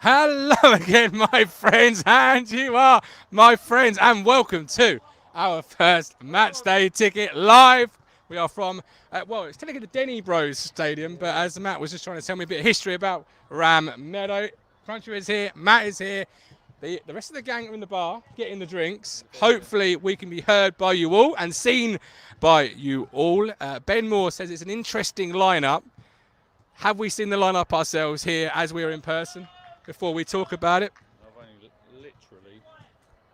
Hello again, my friends, and you are my friends, and welcome to our first Matchday Ticket live. We are from, it's technically the Denny Bro Stadium, but as Matt was just trying to tell me a bit of history about Ram Meadow, Crunchy is here, Matt is here, the rest of the gang are in the bar getting the drinks. Hopefully we can be heard by you all and seen by you all. Ben Moore says it's an interesting lineup. Have we seen the lineup ourselves here as we are in person before we talk about it? I've only literally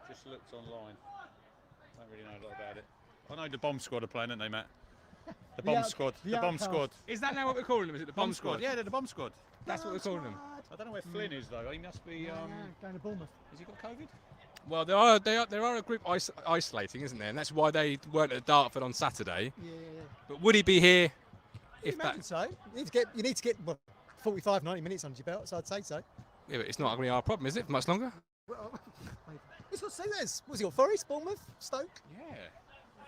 just looked online. Don't really know a lot about it. I know the Bomb Squad are playing, aren't they, Matt? The Bomb Squad. The Bomb Squad. Is that now what we're calling them? Is it the Bomb Squad? Yeah, they're the Bomb Squad. That's what we're calling them. I don't know where Flynn is though. He must be going to Bournemouth. Has he got COVID? Well, there are a group isolating, isn't there? And that's why they weren't at Dartford on Saturday. Yeah. But would he be here if Imagine that? so. You need to get 45, 90 minutes under your belt, so I'd say so. Yeah, but it's not going to be our problem, is it? For much longer? Well, it's got Suez. Was he got Forest, Bournemouth, Stoke? What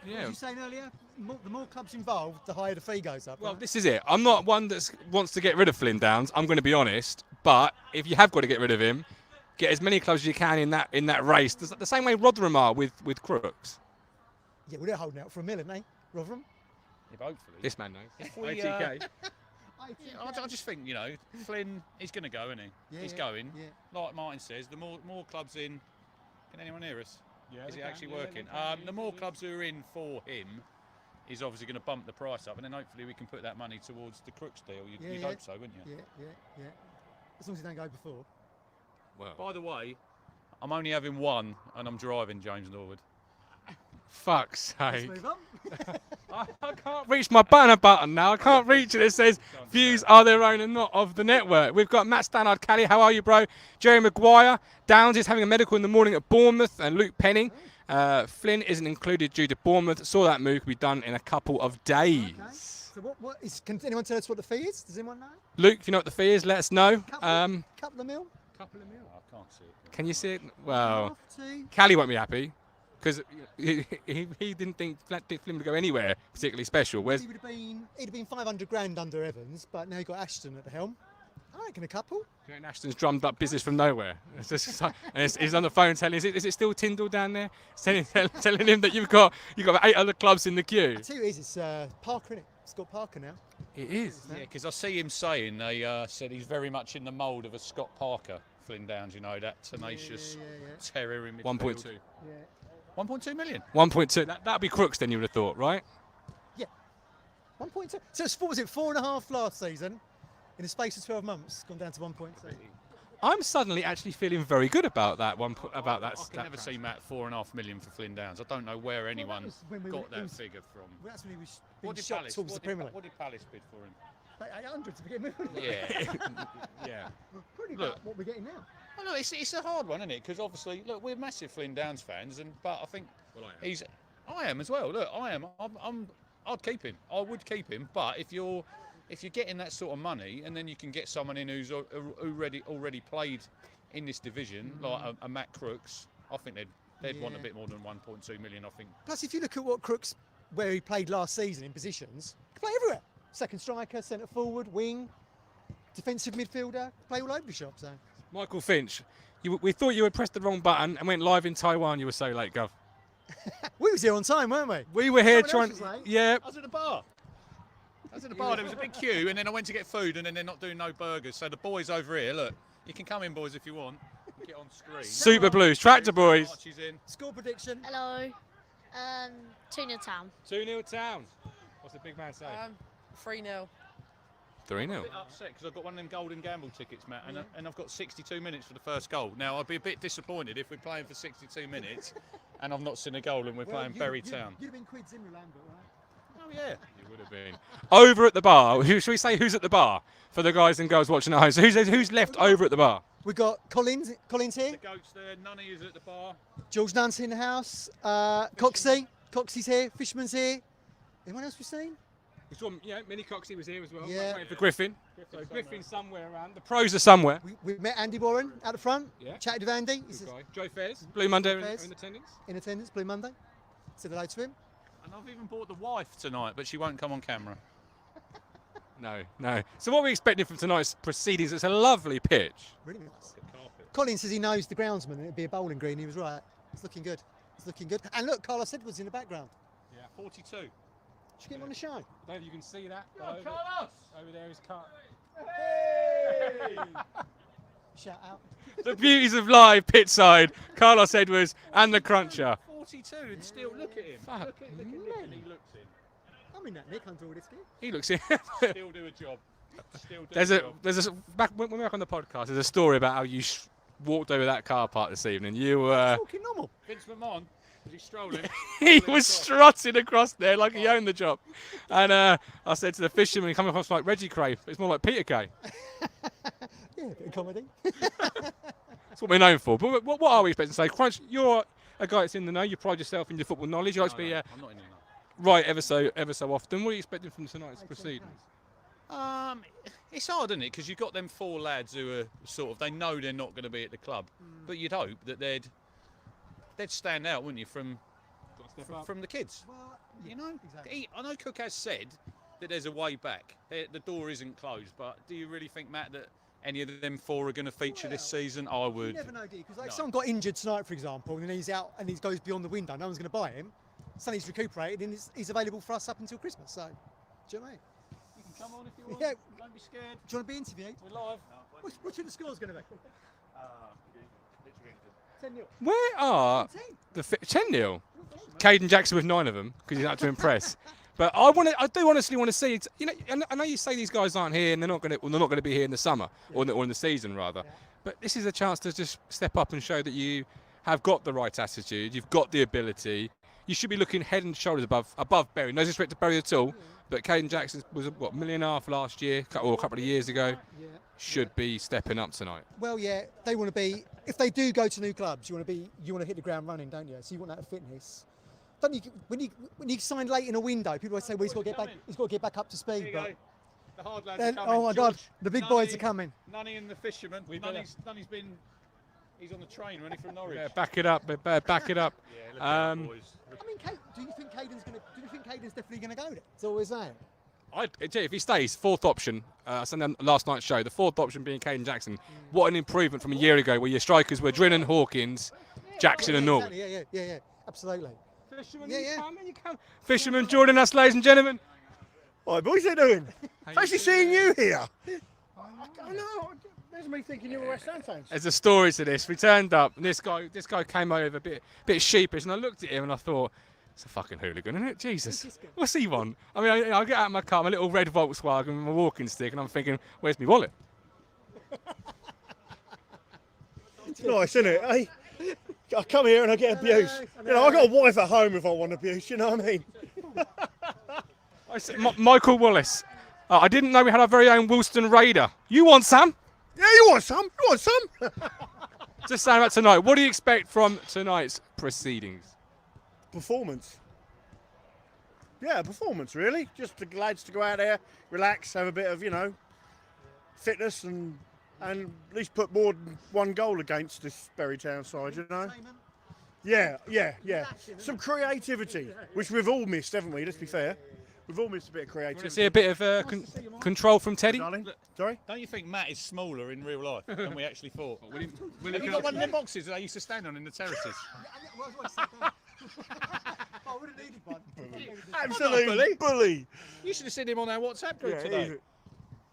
Yeah. was you saying earlier? The more clubs involved, the higher the fee goes up. Well, right? this is it. I'm not one that wants to get rid of Flynn Downs. I'm going to be honest. But if you have got to get rid of him, get as many clubs as you can in that race. The same way Rotherham are with Crooks. Yeah, well, they're holding out for a million, eh? Rotherham? Yeah, but hopefully. This man knows. If we, ATK. I just think, Flynn, he's going to go, isn't he? Yeah, He's yeah, going. yeah. Like Martin says, the more clubs in. Can anyone hear us? Yeah, Is they it can, actually yeah, working? they can, The more clubs who are in for him is obviously going to bump the price up, and then hopefully we can put that money towards the Crooks deal. You'd hope so, wouldn't you? Yeah. As long as you don't go before. Well, By the way, I'm only having one, and I'm driving James Norwood. fuck's Let's sake. move on. I can't reach my banner button now. I can't reach it. It says views are their own and not of the network. We've got Matt Stannard, Callie. How are you, bro? Jerry Maguire. Downs is having a medical in the morning at Bournemouth, and Luke Penning. Flynn isn't included due to Bournemouth. Saw that move be done in a couple of days. Okay. So can anyone tell us what the fee is? Does anyone know? Luke, if you know what the fee is, let us know. Couple of mil? Couple of mil. I can't see it. Can you see it? Well, Half, 2? Callie won't be happy because he didn't think Flynn would go anywhere particularly special. Whereas He'd have been 500 grand under Evans, but now you've got Ashton at the helm. I reckon a couple. Jane Ashton's drummed up business from nowhere. It's just, and he's on the phone telling, is it still Tyndall down there? Telling him that you've got 8 other clubs in the queue. I tell you what it is, it's Parker, innit? Scott Parker now. It is. Yeah, because I see him saying they said he's very much in the mould of a Scott Parker, Flynn Downs. That tenacious Yeah. terror in midfield. 1.2. Yeah. 1.2 million. 1.2. That'd be Crooks then, you would have thought, right? 1.2. So what was it, 4.5 last season? In the space of 12 months, gone down to 1.2. I'm suddenly actually feeling very good about that one. About that. I can never see Matt 4.5 million for Flynn Downs. I don't know where anyone was when we got were- that figure from. Well, that's when he was What being did shot Palace? towards the Premier League. What did Palace bid for him? Like 800 to begin with. Yeah. Yeah. Pretty Look. about what we're getting now. Well, look, it's a hard one, isn't it? Because obviously, look, we're massive Flynn Downs fans, but I think Well, I am. I am as well. Look, I am. I'd keep him. I would keep him. But if you're getting that sort of money, and then you can get someone in who's already played in this division, like a Matt Crooks, I think they'd want a Yeah. bit more than 1.2 million. I think. Plus, if you look at what Crooks, where he played last season in positions, he can play everywhere. Second striker, centre forward, wing, defensive midfielder, play all over the shop. So. Michael Finch, we thought you had pressed the wrong button and went live in Taiwan. You were so late, Gov. We was here on time, weren't we? We were here Someone trying. else was late. Yeah. I was at the bar. There was a big queue, and then I went to get food, and then they're not doing no burgers. So the boys over here, look, you can come in, boys, if you want. Get on screen. Super Blues, Tractor Boys. Archie's in. Score prediction. Hello. 2-0 Town. 2-0 Town. What's the big man say? 3-0. 3-0. I'm a bit upset because I've got one of them golden gamble tickets, Matt, and I've got 62 minutes for the first goal. Now, I'd be a bit disappointed if we're playing for 62 minutes and I've not seen a goal and we're playing Bury Town. You'd have been quids in Lambert, right? Oh, yeah. You would have been. Over at the bar. Should we say who's at the bar for the guys and girls watching at home? So who's left over at the bar? We got Collins here, The goat's there, Nunny is at the bar. George Nance in the house, Coxey's here, Fishman's here. Anyone else we've seen? We saw, Minnie Coxey was here as well. Yeah. Waiting for Griffin. So Griffin's somewhere around. The pros are somewhere. We met Andy Warren out the front. Yeah. Chatted with Andy. He's Good guy. Joe Fairs. Blue Monday Fairs. in attendance. in attendance, Blue Monday. Said hello to him. And I've even bought the wife tonight, but she won't come on camera. No. So what are we expecting from tonight's proceedings? It's a lovely pitch. Really nice. Colin says he knows the groundsman and it'd be a bowling green. He was right. It's looking good. It's looking good. And look, Carlos Edwards in the background. Yeah, 42. Should we get him on the show? I don't know if you can see that. Go on, Carlos! Over there is Carlos. Hey! Shout out. The beauties of live pitside. Carlos Edwards and the cruncher. 42 and still look at him. Fuck Look at Nick and he looks in. I'm in that Nick under all this gear. He looks in. Still do a job. Still do There's a a job. there's a back when we were back on the podcast. There's a story about how you walked over that car park this evening. You were Talking normal. Vince McMahon, was he strolling? he was strutting across there like he owned the job. And I said to the fisherman, he come across like Reggie Cray. It's more like Peter Kay. Yeah, a bit of comedy. That's what we're known for. But what are we expecting to say? Crunch, you're a guy that's in the know. You pride yourself in your football knowledge. You like to be I'm not in the know. right ever so often. What are you expecting from tonight's proceedings? It's hard, isn't it? Because you've got them 4 lads who are sort of, they know they're not going to be at the club, but you'd hope that they'd stand out, wouldn't you, from the kids? Well, You know, exactly. I know Cook has said that there's a way back. The door isn't closed, but do you really think, Matt, that any of them 4 are going to feature this season? I You would. never know, do you? Because like No. someone got injured tonight, for example, and he's out and he goes beyond the window. No one's going to buy him. Sonny's recuperated and he's available for us up until Christmas. So, do you know what I mean? You can come on if you want. Yeah. Don't be scared. Do you want to be interviewed? We're live. What's the score's going to be? 10-0. Where are 10. the 10-0? Caden Jackson with 9 of them because he's out to impress. But I do honestly want to see. You know, I know you say these guys aren't here and they're not going to be here in the summer or in the season rather. But this is a chance to just step up and show that you have got the right attitude. You've got the ability. You should be looking head and shoulders above Berry. No disrespect to Berry at all. But Caden Jackson was $1.5 million last year or a couple of years ago. Yeah. Should be stepping up tonight. Well, yeah, they want to be. If they do go to new clubs, you want to hit the ground running, don't you? So you want that fitness. Don't you? When you sign late in a window, people always say, "Well, he's got to get back. He's got to get back up to speed." There you go. But The hard lads then, are coming. oh my God, George, the big boys are coming. Nunny and the fisherman. Nunny's been. He's on the train running from Norwich. Yeah, back it up. Back it up. Yeah, look at them boys. I mean, do you think Caden's definitely going to go there? That's all we're saying. If he stays, 4th option, I said on last night's show, the 4th option being Caden Jackson. What an improvement from a year ago where your strikers were Drinnan, Hawkins, Jackson and Norwood. Exactly, yeah, absolutely. Fisherman, Yeah, you yeah. come, you come. Fisherman joining us, ladies and gentlemen. Hi boys, how you doing? Fancy seeing you here. I know. There's me thinking you were West Ham fans. There's a story to this. We turned up, and this guy came over a bit sheepish, and I looked at him and I thought, it's a fucking hooligan, isn't it? Jesus. What's he want? I mean, I get out of my car, my little red Volkswagen with my walking stick, and I'm thinking, where's my wallet? It's nice, isn't it? Eh? I come here and I get abuse. You know, I got a wife at home if I want abuse. You know what I mean? I said, Michael Wallace. I didn't know we had our very own Woolston Raider. You want some? Yeah, you want some? You want some? Just saying about tonight. What do you expect from tonight's proceedings? Performance. Yeah, performance really. Just the lads to go out there, relax, have a bit of fitness and at least put more than 1 goal against this Bury Town side. You know. Yeah. Some creativity, which we've all missed, haven't we? Let's be fair. We've all missed a bit of creativity. See a bit of control from Teddy? Darling. Sorry? Don't you think Matt is smaller in real life than we actually thought? Will Have you got one of them boxes that I used to stand on in the terraces? I would have needed one. Absolute bully. You should have seen him on our WhatsApp group Yeah, today.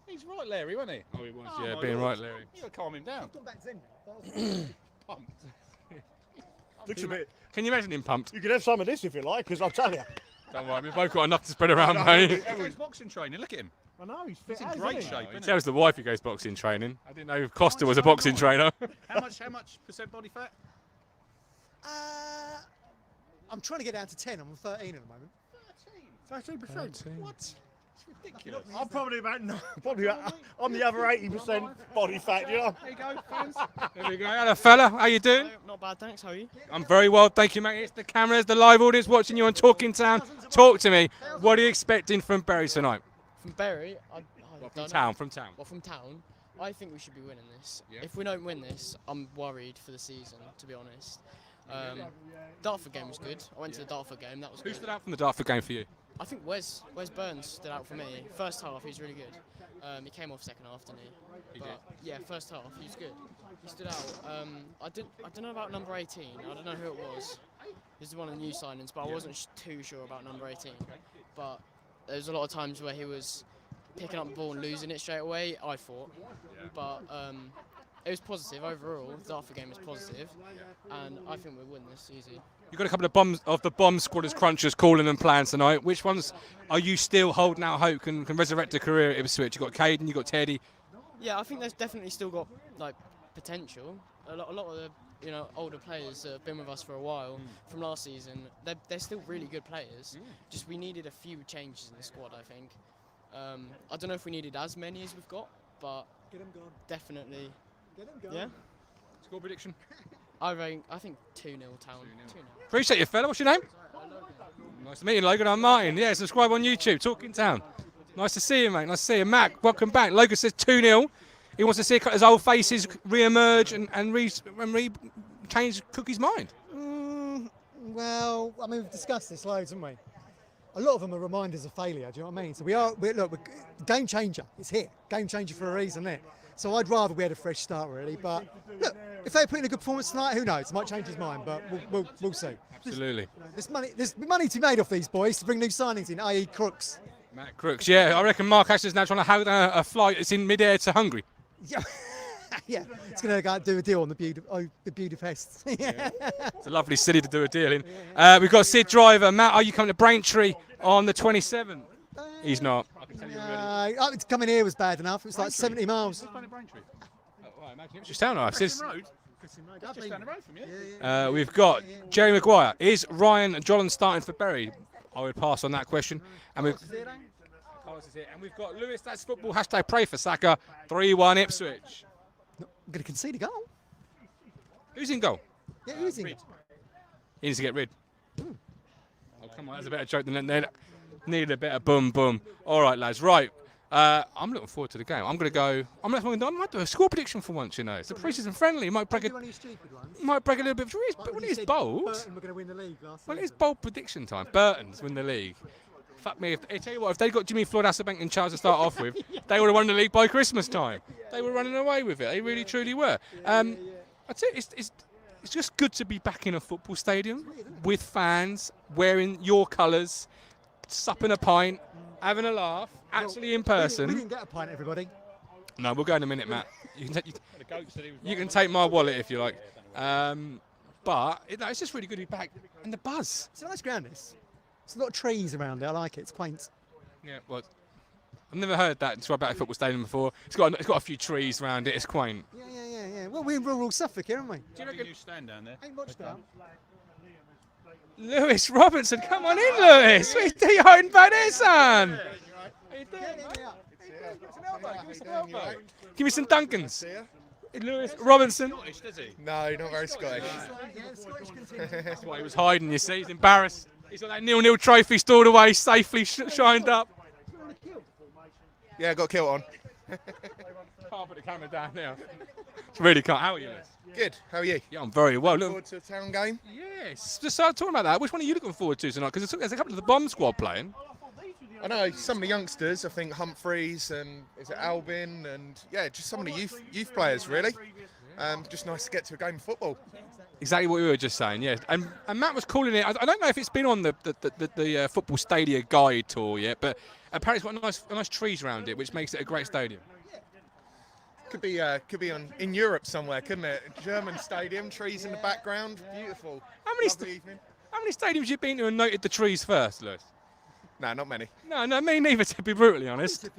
He's right, Larry, wasn't he? Oh, he was, Oh, yeah, my being Lord. right, Larry. You got to calm him down. Gone back Zen now. Pumped. Looks a bit. Can you imagine him pumped? You could have some of this if you like, because I'll tell you. Don't worry, we've both got enough to spread around, mate. He goes boxing training. Look at him. I know he's fit. He's in great shape. He Isn't tells the wife he goes boxing training. I didn't know Costa was a boxing trainer. How much percent body fat? I'm trying to get down to 10. I'm on 13 at the moment. 13%. What? It's ridiculous. I'm probably about I'm the other 80% body fat. You know. There you go, fans. There we go. Hello, fella. How you doing? Not bad, thanks. How are you? I'm very well, thank you, mate. It's the cameras, the live audience watching you on Talking Town. Talk to me. What are you expecting from Bury tonight? From Bury, I From don't town, know. from town. Well, from town, I think we should be winning this. Yeah. If we don't win this, I'm worried for the season, to be honest. Dartford game was good. I went to the Dartford game. That was Who good. stood out from the Dartford game for you? I think Wes Burns stood out for me. First half, he was really good. He came off second half, didn't he? He But did. yeah, first half he was good. He stood out. I don't know about number 18. I don't know who it was. This is one of the new signings, but I wasn't too sure about number 18. But there was a lot of times where he was picking up the ball and losing it straight away, I thought. But it was positive overall. The Dartford game was positive, and I think we'll win this easy. You've got a couple of the bomb squatters crunchers calling and playing tonight. Which ones are you still holding out hope can resurrect a career at Ipswich? You've got Caden, you've got Teddy. Yeah, I think there's definitely still got like potential. A lot of the older players that have been with us for a while from last season, they're still really good players. Just we needed a few changes in the squad, I think. I don't know if we needed as many as we've got, but Get them gone. definitely. Get them gone. Yeah, Score prediction. I think 2-0 Town. 2-0. Appreciate you, fella. What's your name? Nice to meet you, Logan. I'm Martin. Yeah, subscribe on YouTube. Talking Town. Nice to see you, mate. Nice to see you. Mac, welcome back. Logan says 2-0. He wants to see his old faces re-emerge and change Cookie's mind. Well, I mean, we've discussed this loads, haven't we? A lot of them are reminders of failure. Do you know what I mean? So we're game changer. It's here. Game changer for a reason, isn't it? So I'd rather we had a fresh start, really. But look, if they put in a good performance tonight, who knows? Might change his mind, but we'll see. Absolutely. There's money to be made off these boys to bring new signings in, i.e. Crooks. Matt Crooks, yeah. I reckon Mark Ashley's now trying to have a flight that's in mid-air to Hungary. Yeah, yeah. It's going to go do a deal on the Budapest. Yeah. It's a lovely city to do a deal in. We've got Sid Driver. Matt, are you coming to Braintree on the 27th? He's not. I can tell you already. Coming here was bad enough. It was like 70 miles. Ipswich Town, I Just down the road from you. We've got Jerry Maguire. Is Ryan Jolland starting for Bury? I would pass on that question. And we've got Lewis, that's football. Hashtag pray for Saka. 3-1 Ipswich. I'm going to concede a goal. Who's in goal? Yeah, who's in? He needs to get rid. Oh, come on, that's a better joke than that. Needed a bit of boom. All right, lads. Right. I'm looking forward to the game. I might do a score prediction for once, you know. It's a pre-season friendly. Might break a little bit. But when it's bold, Burton were going to win the league last well, season. it's bold prediction time. Burton's win the league. Fuck me. I tell you what, if they got Jimmy Floyd, Hasselbank and Charles to start off with, they would have won the league by Christmas time. They were running away with it. They really, truly were. I'd say it's just good to be back in a football stadium with fans, wearing your colours, supping a pint, having a laugh, actually in person. We didn't get a pint, everybody. No, we'll go in a minute, Matt. You can take my wallet if you like. But it's just really good to be back. And the buzz. It's a nice ground, this. There's a lot of trees around it. I like it. It's quaint. Yeah, well, I've never heard that described about a football stadium before. It's got a few trees around it. It's quaint. Yeah. Well, we're in rural Suffolk here, aren't we? Do you reckon you stand down there? Ain't much down. Lewis Robinson, come on in, Lewis. What are you hiding back there, son? How you doing, mate? Give me some Duncans. Lewis Robinson. Scottish, does he? No, not very Scottish. That's why he was hiding, you see. He's embarrassed. He's got that 0-0 trophy stored away, safely shined up. Yeah, got a kilt on. Can't put the camera down now. Really can't. How are you, Lewis? Good. How are you? Yeah, I'm very well. Looking Look, forward to a town game? yes. Just start talking about that. Which one are you looking forward to tonight? Because there's a couple of the bomb squad playing. I know some of the youngsters. I think Humphreys and is it Albin and yeah, just some of the youth players really. Just nice to get to a game of football. Exactly what we were just saying, yeah. And Matt was calling it. I don't know if it's been on the football stadia guide tour yet, but apparently it's got nice trees around it, which makes it a great stadium. Could be in Europe somewhere, couldn't it? German stadium, trees in the background, beautiful. How many stadiums have you been to and noted the trees first, Lewis? No, not many. No, me neither, to be brutally honest.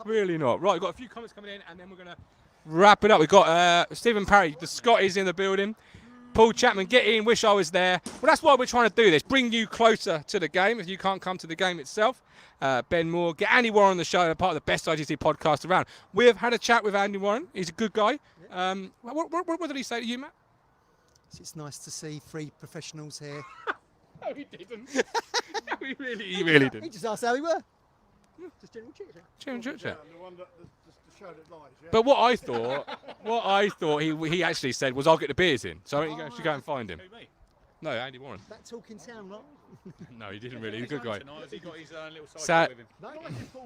Really not. Right, we've got a few comments coming in, and then we're going to wrap it up. We've got Stephen Parry, the Scot is in the building. Paul Chapman, get in, wish I was there. Well, that's why we're trying to do this, bring you closer to the game if you can't come to the game itself. Ben Moore, get Andy Warren on the show, part of the best IGT podcast around. We have had a chat with Andy Warren. He's a good guy. What did he say to you, Matt? It's nice to see three professionals here. No, he didn't. No, he really He didn't. just asked how we were. Just general chit-chat. But what I thought he actually said was, I'll get the beers in. So I think you should go and find him. Who, me? No, Andy Warren. That talking town, right? No, he didn't really. He's a good guy. Tonight, has he got his little Sa- side with him? No,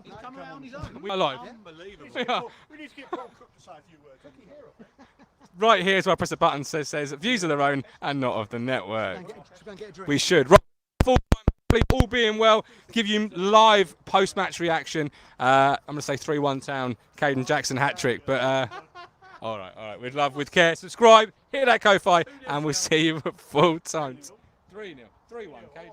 He's coming out on his own. We are live. Unbelievable. We are. We need to get Paul Cook to say a few words. Right here is where I press the button says views of their own and not of the network. Should we go and get a drink? We should. Right, full time, complete, all being well, give you live post-match reaction. I'm going to say 3-1 Town, Caden Jackson hat-trick, but all right, with love, with care. Subscribe, hit that Ko-Fi, and we'll see you at full time. 3-0, 3-1, Caden Jackson.